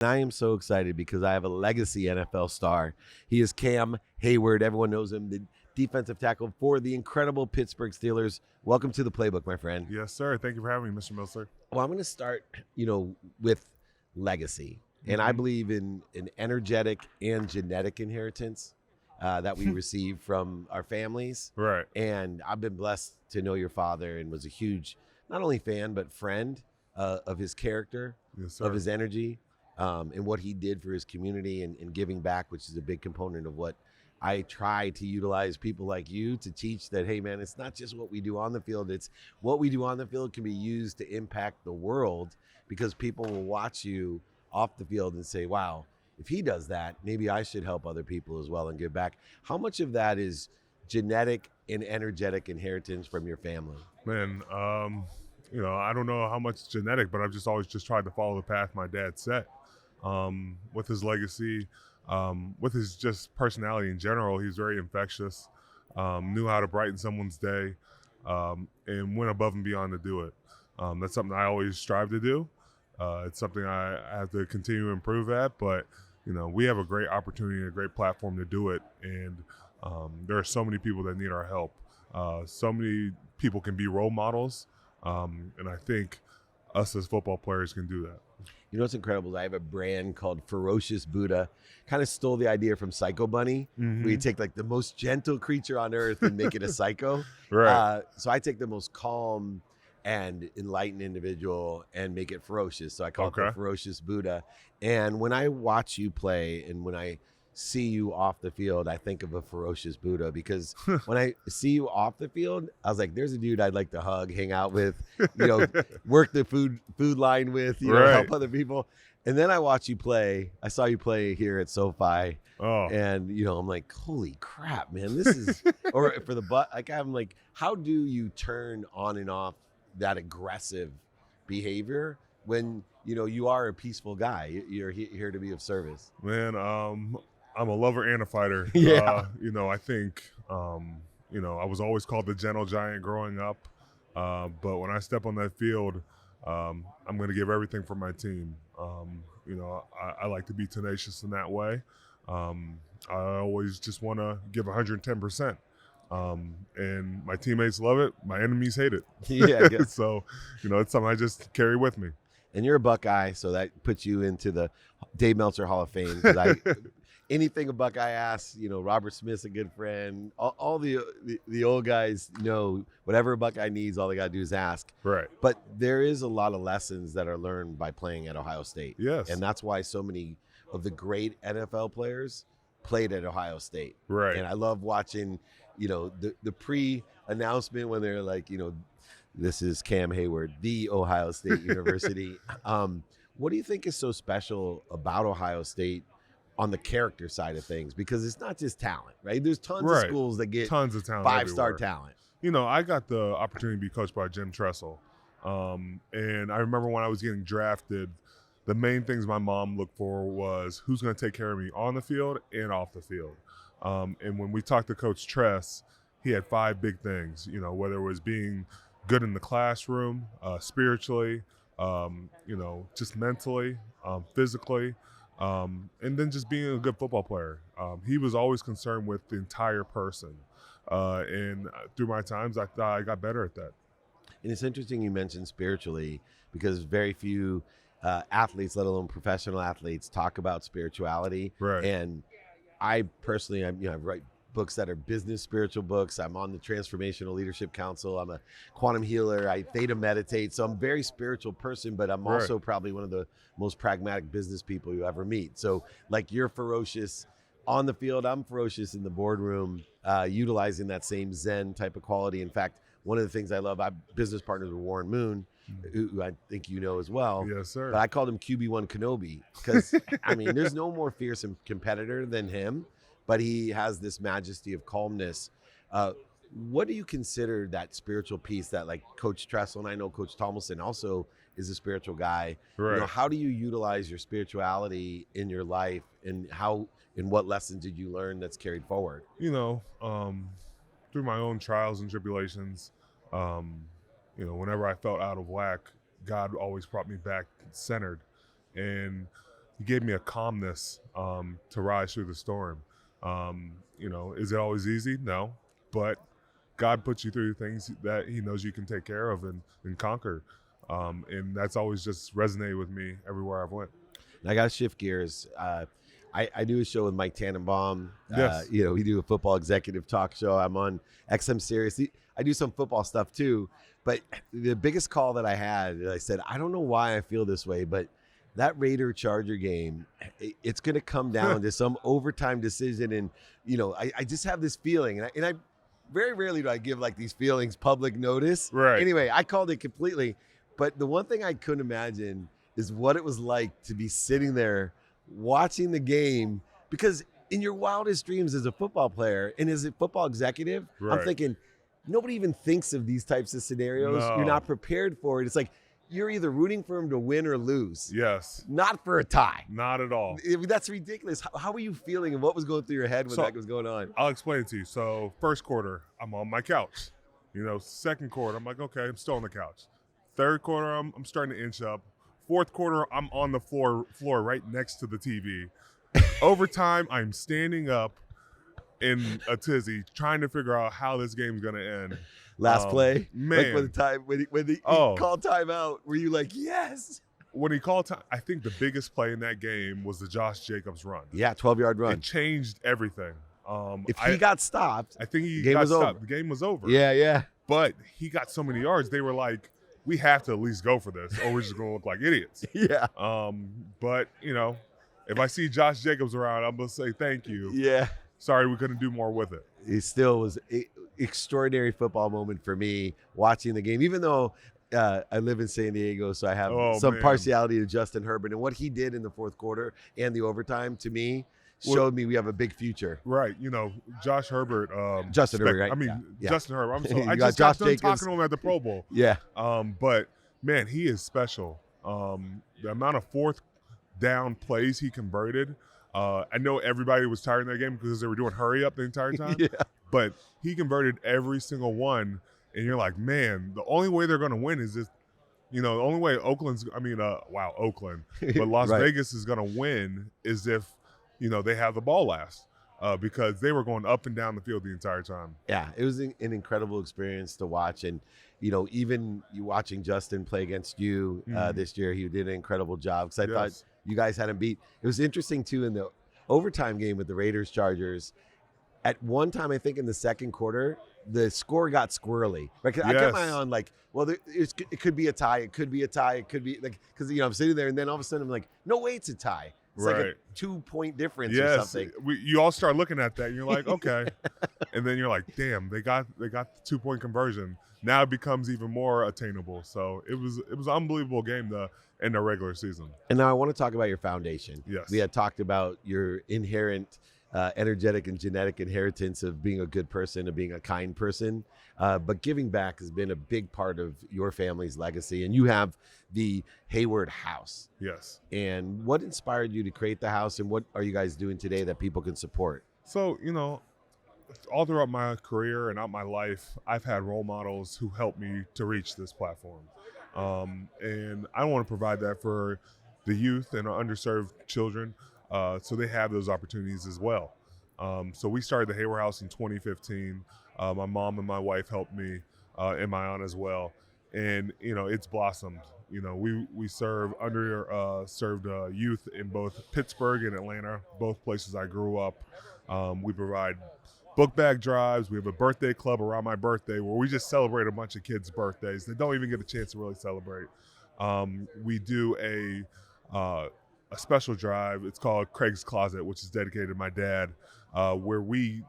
I am so excited because I have a legacy NFL star. He is Cam Heyward. Everyone knows him, the defensive tackle for the incredible Pittsburgh Steelers. Welcome to the playbook, my friend. Yes, sir. Thank you for having me, Mr. Meltzer. Well, I'm going to start, with legacy. And I Mm-hmm. believe in an energetic and genetic inheritance that we receive from our families. Right. And I've been blessed to know your father and was a huge, not only fan, but friend of his character, Yes, sir. of his energy, and what he did for his community and giving back, which is a big component of what I try to utilize people like you to teach that, hey, man, it's not just what we do on the field. It's what we do on the field can be used to impact the world because people will watch you off the field and say, wow, if he does that, maybe I should help other people as well and give back. How much of that is genetic and energetic inheritance from your family? Man, I don't know how much genetic, but I've just always just tried to follow the path my dad set. With his legacy, with his just personality in general, he's very infectious, knew how to brighten someone's day, and went above and beyond to do it. That's something I always strive to do. It's something I have to continue to improve at, but we have a great opportunity and a great platform to do it, and there are so many people that need our help. So many people can be role models, and I think us as football players can do that. You know what's incredible? I have a brand called Ferocious Buddha. Kind of stole the idea from Psycho Bunny, Mm-hmm. where you take like the most gentle creature on earth and make it a psycho. Right. So I take the most calm and enlightened individual and make it ferocious. So I call it the Okay. Ferocious Buddha. And when I watch you play and when I see you off the field, I think of a ferocious Buddha because when I see you off the field, I was like, there's a dude I'd like to hug, hang out with, work the food line with, Right. help other people. And then I watch you play. I saw you play here at SoFi, Oh, and I'm like, holy crap, man, this is or for the butt. Like I'm like, how do you turn on and off that aggressive behavior when you are a peaceful guy? You're here to be of service. man, I'm a lover and a fighter. Yeah. I think, I was always called the gentle giant growing up. But when I step on that field, I'm going to give everything for my team. I like to be tenacious in that way. I always just want to give 110%. And my teammates love it. My enemies hate it. Yeah, I guess. So, it's something I just carry with me. And you're a Buckeye, so that puts you into the Dave Meltzer Hall of Fame. Because anything a Buckeye asks, Robert Smith's a good friend. All the old guys know whatever a Buckeye needs, all they got to do is ask. Right. But there is a lot of lessons that are learned by playing at Ohio State. Yes. And that's why so many of the great NFL players played at Ohio State. Right. And I love watching, the pre-announcement when they're like, this is Cam Heyward, the Ohio State University. What do you think is so special about Ohio State on the character side of things? Because it's not just talent, right? There's tons of Right. schools that get Tons of talent. five-star everywhere. talent. I got the opportunity to be coached by Jim Tressel. And I remember when I was getting drafted, the main things my mom looked for was who's going to take care of me on the field and off the field. And when we talked to Coach Tress, he had 5 big things, whether it was being good in the classroom, spiritually, just mentally, physically, and then just being a good football player. He was always concerned with the entire person. And through my times, I thought I got better at that. And it's interesting you mentioned spiritually because very few athletes, let alone professional athletes, talk about spirituality. Right. And I personally, I write books that are business spiritual books. I'm on the Transformational Leadership Council. I'm a quantum healer. I theta meditate. So I'm a very spiritual person, but I'm Right. also probably one of the most pragmatic business people you ever meet. So like you're ferocious on the field, I'm ferocious in the boardroom, utilizing that same Zen type of quality. In fact, one of the things I love, I'm business partners with Warren Moon, who I think you know as well. Yes, sir. But I called him QB1 Kenobi because, there's no more fearsome competitor than him, but he has this majesty of calmness. What do you consider that spiritual piece that like Coach Tressel, and I know Coach Tomlinson also is a spiritual guy. Right. How do you utilize your spirituality in your life, and what lessons did you learn that's carried forward? Through my own trials and tribulations, whenever I felt out of whack, God always brought me back centered. And he gave me a calmness to rise through the storm. Is it always easy? No, but God puts you through things that he knows you can take care of and conquer. And that's always just resonated with me everywhere I've went. And I got to shift gears. I do a show with Mike Tannenbaum. Yes. We do a football executive talk show. I'm on XM Sirius. I do some football stuff too. But the biggest call that I had, I said, I don't know why I feel this way, but that Raider-Charger game, it's going to come down to some overtime decision. And, I just have this feeling. And I very rarely do I give like these feelings public notice. Right. Anyway, I called it completely. But the one thing I couldn't imagine is what it was like to be sitting there watching the game, because in your wildest dreams as a football player and as a football executive, right. I'm thinking nobody even thinks of these types of scenarios. No. You're not prepared for it. It's like you're either rooting for him to win or lose. Yes. Not for a tie. Not at all. That's ridiculous. How were you feeling and what was going through your head when that was going on? I'll explain it to you. So first quarter, I'm on my couch. Second quarter, I'm like, okay, I'm still on the couch. Third quarter, I'm starting to inch up. Fourth quarter, I'm on the floor right next to the TV. Overtime, I'm standing up in a tizzy, trying to figure out how this game's going to end. Last play, man. Like when he called timeout, were you like, yes? When he called time, I think the biggest play in that game was the Josh Jacobs run. Yeah, 12-yard run. It changed everything. If he got stopped, I think he game got was stopped. over. The game was over. Yeah. But he got so many yards, they were like, we have to at least go for this, or we're just going to look like idiots. Yeah. But, if I see Josh Jacobs around, I'm going to say thank you. Yeah. Sorry we couldn't do more with it. It still was an extraordinary football moment for me watching the game, even though I live in San Diego, so I have some partiality to Justin Herbert. And what he did in the fourth quarter and the overtime, to me, showed me we have a big future. Right. Josh Herbert. Justin Herbert, right? I mean, yeah. Justin Herbert. I got just Josh got done Jacobs. talking to him at the Pro Bowl. Yeah. But, man, he is special. The amount of fourth down plays he converted. I know everybody was tired in that game because they were doing hurry up the entire time. Yeah. But he converted every single one. And you're like, man, the only way they're going to win is this. The only way Oakland. But Las Right. Vegas is going to win is if, they have the ball last. Because they were going up and down the field the entire time. Yeah, it was an incredible experience to watch. And, even you watching Justin play against you this year, he did an incredible job because I thought you guys had him beat. It was interesting, too, in the overtime game with the Raiders-Chargers. At one time, I think in the second quarter, the score got squirrely. Right? I kept my eye on it could be a tie. It could be a tie. It could be because I'm sitting there and then all of a sudden I'm like, no way, it's a tie. It's like a 2-point difference or something. You all start looking at that and you're like, okay. And then you're like, damn, they got the 2-point conversion. Now it becomes even more attainable. So it was an unbelievable game in the regular season. And now I want to talk about your foundation. Yes. We had talked about your inherent energetic and genetic inheritance of being a good person, of being a kind person. But giving back has been a big part of your family's legacy. And you have the Heyward House. Yes. And what inspired you to create the house, and what are you guys doing today that people can support? So, all throughout my career and out my life, I've had role models who helped me to reach this platform. And I want to provide that for the youth and underserved children so they have those opportunities as well. So we started the Heyward House in 2015. My mom and my wife helped me and my aunt as well. And, it's blossomed. We serve underserved youth in both Pittsburgh and Atlanta, both places I grew up. We provide book bag drives. We have a birthday club around my birthday where we just celebrate a bunch of kids' birthdays. They don't even get a chance to really celebrate. We do a special drive. It's called Craig's Closet, which is dedicated to my dad, where we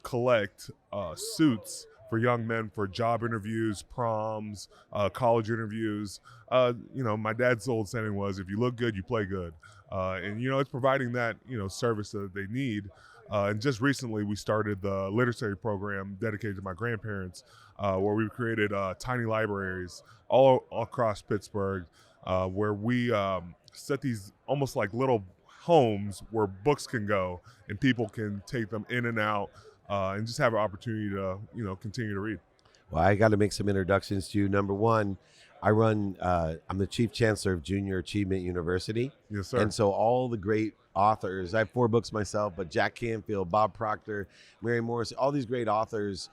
collect suits for young men for job interviews, proms, college interviews. My dad's old saying was, if you look good, you play good. And it's providing that, service that they need. And just recently we started the literacy program dedicated to my grandparents, where we created tiny libraries all across Pittsburgh, where we set these almost like little homes where books can go and people can take them in and out and just have an opportunity to, continue to read. Well, I got to make some introductions to you. Number one, I'm the chief chancellor of Junior Achievement University. Yes, sir. And so all the great authors, I have 4 books myself, but Jack Canfield, Bob Proctor, Mary Morris, all these great authors,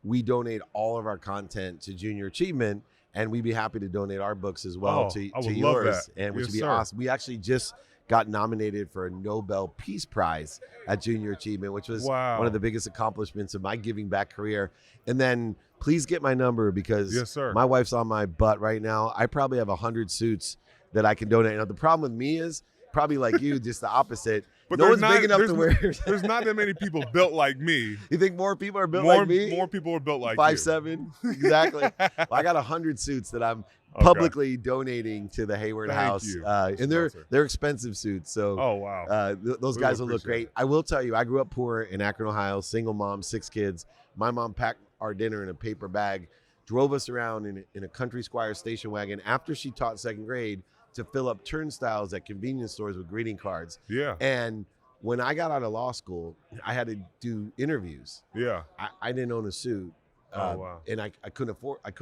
we donate all of our content to Junior Achievement, and we'd be happy to donate our books as well to yours, and which would be awesome. We actually just got nominated for a Nobel Peace Prize at Junior Achievement, which was one of the biggest accomplishments of my giving back career. And then please get my number, because my wife's on my butt right now. I probably have 100 suits that I can donate. Now, the problem with me is probably like you, just the opposit. But no one's big enough to wear. There's not that many people built like me. You think more people are built like me? More people are built like 5'7", exactly. Well, I got 100 suits that I'm publicly donating to the Heyward House, and they're expensive suits. So, those guys will look great. I will tell you, I grew up poor in Akron, Ohio, single mom, 6 kids. My mom packed our dinner in a paper bag, drove us around in a Country Squire station wagon after she taught 2nd grade to fill up turnstiles at convenience stores with greeting cards. Yeah. And when I got out of law school, I had to do interviews. Yeah. I didn't own a suit. And I couldn't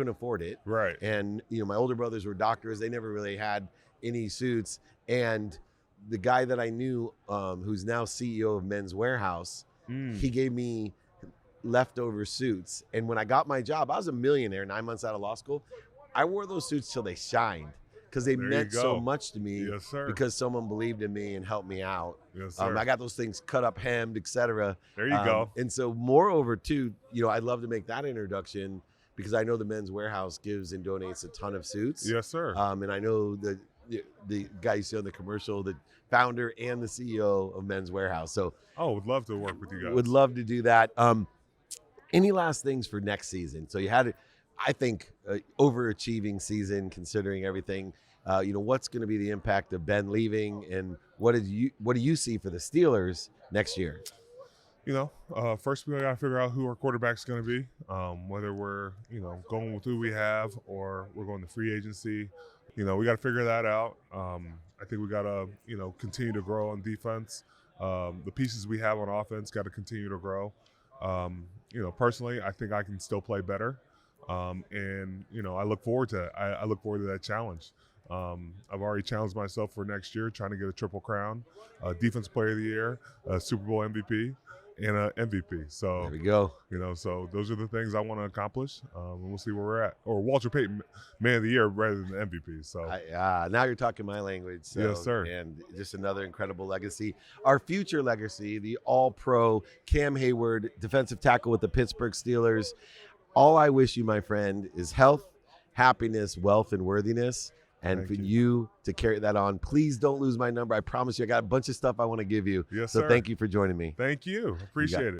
afford it. Right. And my older brothers were doctors. They never really had any suits. And the guy that I knew, who's now CEO of Men's Warehouse, he gave me leftover suits. And when I got my job, I was a millionaire 9 months out of law school. I wore those suits till they shined, because they meant so much to me. Yes, sir. Because someone believed in me and helped me out. Yes, sir. I got those things cut up, hemmed, etc. There you go. And so, moreover, too, I'd love to make that introduction, because I know the Men's Warehouse gives and donates a ton of suits. Yes, sir. And I know the guy you see on the commercial, the founder and the CEO of Men's Warehouse. So, would love to work with you guys. Would love to do that. Any last things for next season? So you had, I think, overachieving season considering everything. What's going to be the impact of Ben leaving, and what do you see for the Steelers next year? First we got to figure out who our quarterback's going to be, whether we're, going with who we have or we're going to free agency. We got to figure that out. I think we got to, continue to grow on defense. The pieces we have on offense got to continue to grow. Personally, I think I can still play better. And I look forward to that challenge. I've already challenged myself for next year, trying to get a triple crown, Defense Player of the Year, Super Bowl MVP, and an MVP. So there we go. So those are the things I want to accomplish, and we'll see where we're at. Or Walter Payton, Man of the Year rather than MVP. So now you're talking my language. So, yes, sir. And just another incredible legacy. Our future legacy, the All-Pro Cam Heyward, defensive tackle with the Pittsburgh Steelers. All I wish you, my friend, is health, happiness, wealth, and worthiness. And for you to carry that on. Please don't lose my number. I promise you, I got a bunch of stuff I want to give you. Yes, so sir. Thank you for joining me. Thank you. Appreciate it.